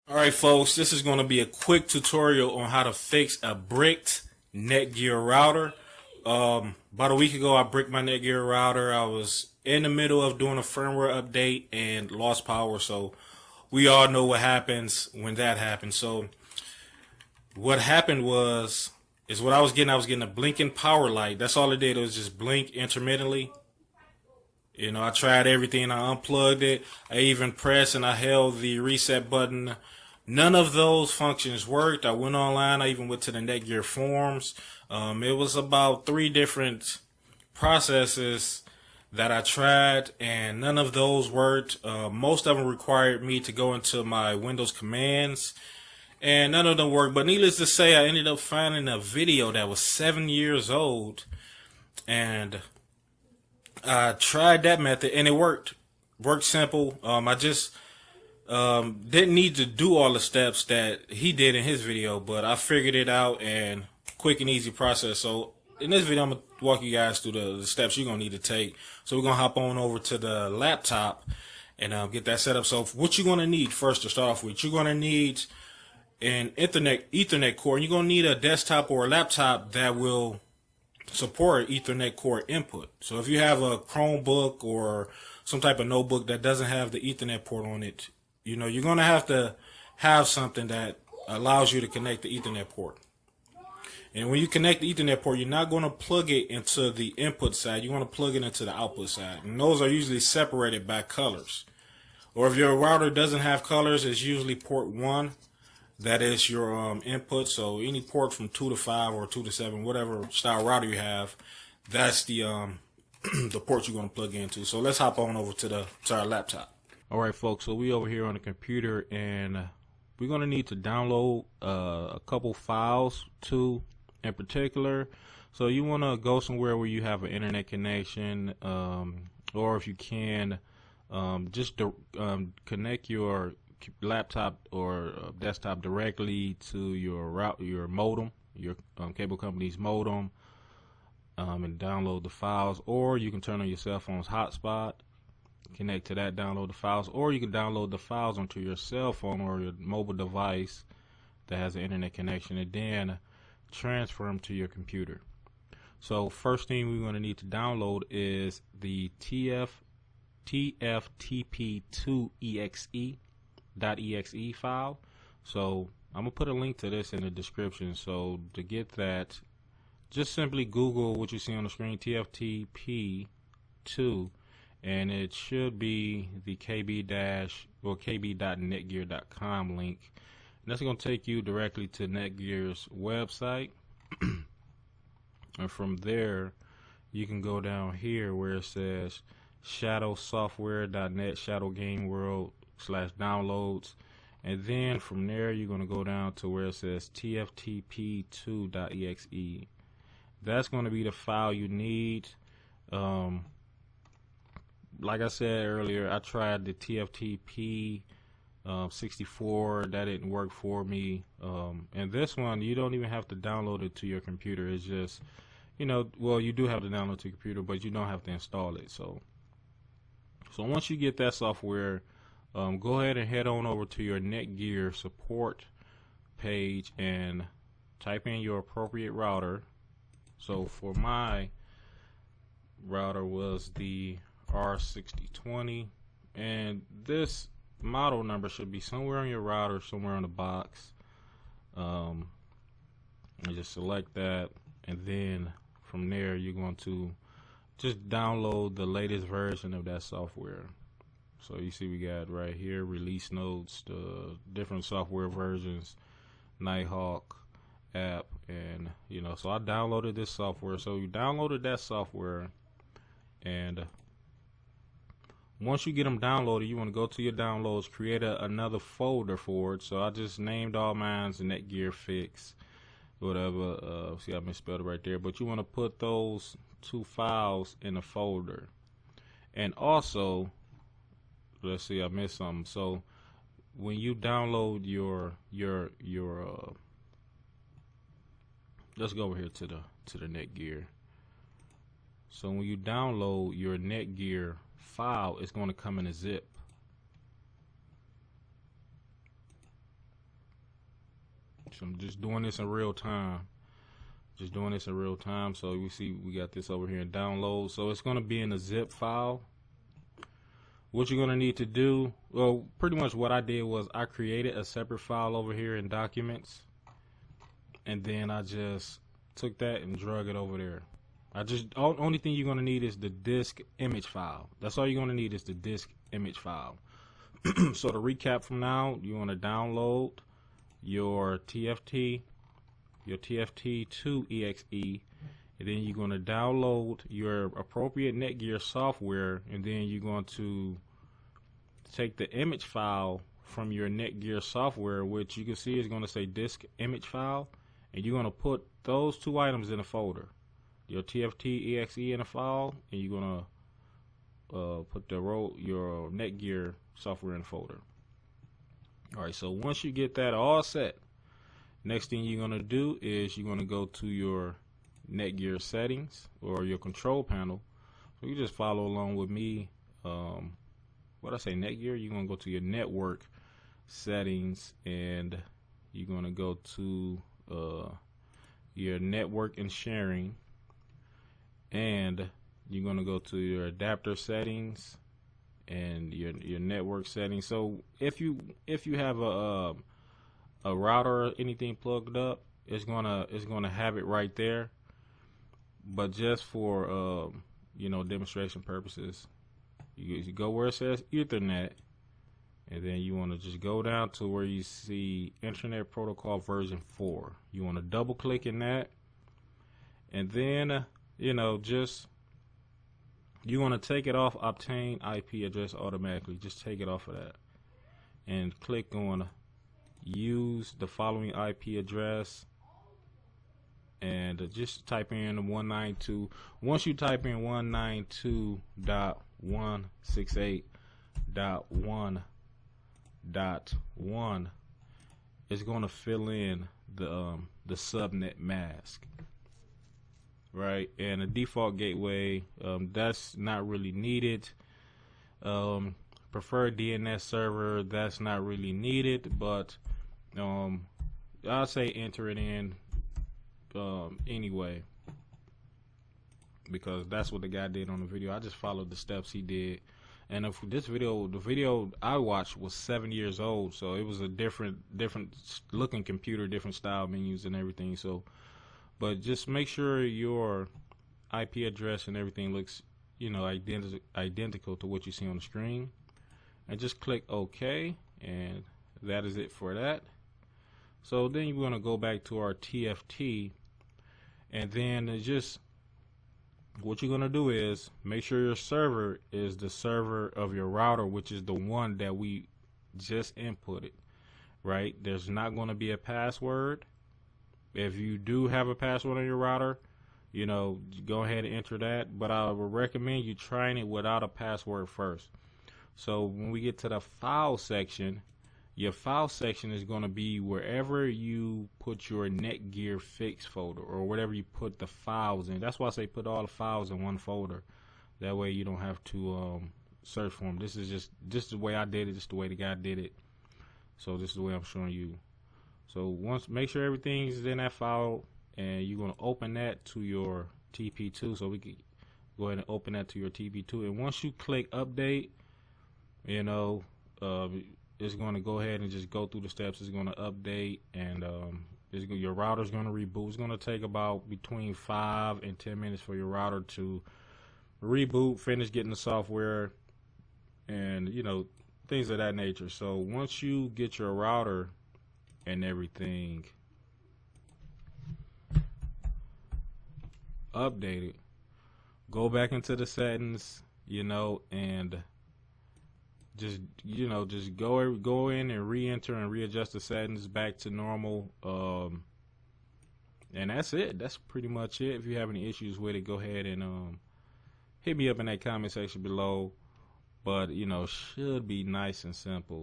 Alright folks, this is going to be a quick tutorial on how to fix a bricked Netgear router. About a week ago I bricked my Netgear router. I was in the middle of doing a firmware update and lost power, so we all know what happens when that happens. So what happened is what I was getting a blinking power light. That's all it did. It was just blink intermittently. You know, I tried everything. I unplugged it. I even pressed and I held the reset button. None of those functions worked. I went online. I even went to the Netgear forums. It was about 3 different processes that I tried, and none of those worked. Most of them required me to go into my Windows commands, and none of them worked. But needless to say, I ended up finding a video that was 7 years old, and I tried that method and it worked. Worked simple. I just didn't need to do all the steps that he did in his video, but I figured it out and quick and easy process. So in this video, I'm gonna walk you guys through the steps you're gonna need to take. So we're gonna hop on over to the laptop and get that set up. So what you're gonna need first to start off with, you're gonna need an Ethernet cord, and you're gonna need a desktop or a laptop that will support Ethernet core input. So if you have a Chromebook or some type of notebook that doesn't have the Ethernet port on it, you know, you're going to have something that allows you to connect the Ethernet port. And when you connect the Ethernet port, you're not going to plug it into the input side. You want to plug it into the output side. And those are usually separated by colors. Or if your router doesn't have colors, it's usually port 1. That is your input. So any port from 2 to 5 or 2 to 7, whatever style router you have, that's the the port you're going to plug into. So let's hop on over to our laptop. All right, folks. So we over here on the computer, and we're going to need to download a couple files too, in particular. So you want to go somewhere where you have an internet connection, or if you can, just connect your laptop or desktop directly to your modem, your cable company's modem, and download the files. Or you can turn on your cell phone's hotspot, connect to that, download the files, or you can download the files onto your cell phone or your mobile device that has an internet connection, and then transfer them to your computer. So first thing we're going to need to download is the tftp2exe.exe file. So I'm gonna put a link to this in the description. So to get that, just simply Google what you see on the screen, tftp2, and it should be the kb.netgear.com link. And that's gonna take you directly to Netgear's website. And from there you can go down here where it says shadowsoftware.net, shadow game world /downloads, and then from there you're going to go down to where it says tftp2.exe. That's going to be the file you need. Like I said earlier, I tried the tftp 64. That didn't work for me, and this one you don't even have to download it to your computer. It's just, you know, well, you do have to download to your computer, but you don't have to install it. So once you get that software, go ahead and head on over to your Netgear support page and type in your appropriate router. So for my router was the R6020, and this model number should be somewhere on your router, somewhere on the box. And just select that, and then from there you're going to just download the latest version of that software. So you see we got right here release notes, the different software versions, Nighthawk app, and you know, so I downloaded this software. So you downloaded that software, and once you get them downloaded, you want to go to your downloads, create another folder for it. So I just named all mine's Netgear Fix, whatever. See, I misspelled it right there, but you want to put those 2 files in a folder. And also, let's see, I missed something. So when you download your let's go over here to the Netgear. So when you download your Netgear file, it's going to come in a zip. So I'm just doing this in real time. So you see we got this over here in download. So it's going to be in a zip file. What you're going to need to do, well, pretty much what I did was I created a separate file over here in documents, and then I just took that and drug it over there. Only thing you're going to need is the disk image file. That's all you're going to need is the disk image file. So to recap from now, you want to download your TFT to exe, and then you're going to download your appropriate Netgear software, and then you're going to take the image file from your Netgear software, which you can see is going to say disk image file, and you're going to put those two items in a folder. Your TFT exe in a file, and you're going to put your Netgear software in a folder. Alright, so once you get that all set, next thing you're going to do is you're going to go to your Netgear settings or your control panel. So you just follow along with me. What I say, Netgear, you're going to go to your network settings, and you're going to go to your network and sharing, and you're going to go to your adapter settings and your network settings. So if you have a router or anything plugged up, it's gonna have it right there. But just for demonstration purposes, you go where it says Ethernet, and then you want to just go down to where you see Internet Protocol version 4. You want to double click in that, and then you want to take it off obtain IP address automatically. Just take it off of that and click on use the following IP address, and just type in 192. Once you type in 192.168.1.1, it's going to fill in the subnet mask, right? And a default gateway, that's not really needed. Preferred DNS server, that's not really needed, but I'll say enter it in anyway, because that's what the guy did on the video. I just followed the steps he did. And if this video, the video I watched was 7 years old, so it was a different looking computer, different style menus and everything. So, but just make sure your IP address and everything looks, identical to what you see on the screen, and just click OK, and that is it for that. So then you're going to go back to our TFT, and then just what you're going to do is make sure your server is the server of your router, which is the one that we just inputted, right? There's not going to be a password. If you do have a password on your router, go ahead and enter that, but I would recommend you trying it without a password first. So when we get to the file section, your file section is going to be wherever you put your Netgear fix folder, or whatever you put the files in. That's why I say put all the files in one folder. That way you don't have to search for them. This is just the way I did it, just the way the guy did it. So this is the way I'm showing you. So make sure everything's in that file, and you're going to open that to your TP2. So we can go ahead and open that to your TP2. And once you click update, it's going to go ahead and just go through the steps. It's going to update, and your router's going to reboot. It's going to take about between 5 and 10 minutes for your router to reboot, finish getting the software, and things of that nature. So once you get your router and everything updated, go back into the settings, and just go in and re-enter and readjust the settings back to normal, and that's it. That's pretty much it. If you have any issues with it, go ahead and hit me up in that comment section below. But should be nice and simple.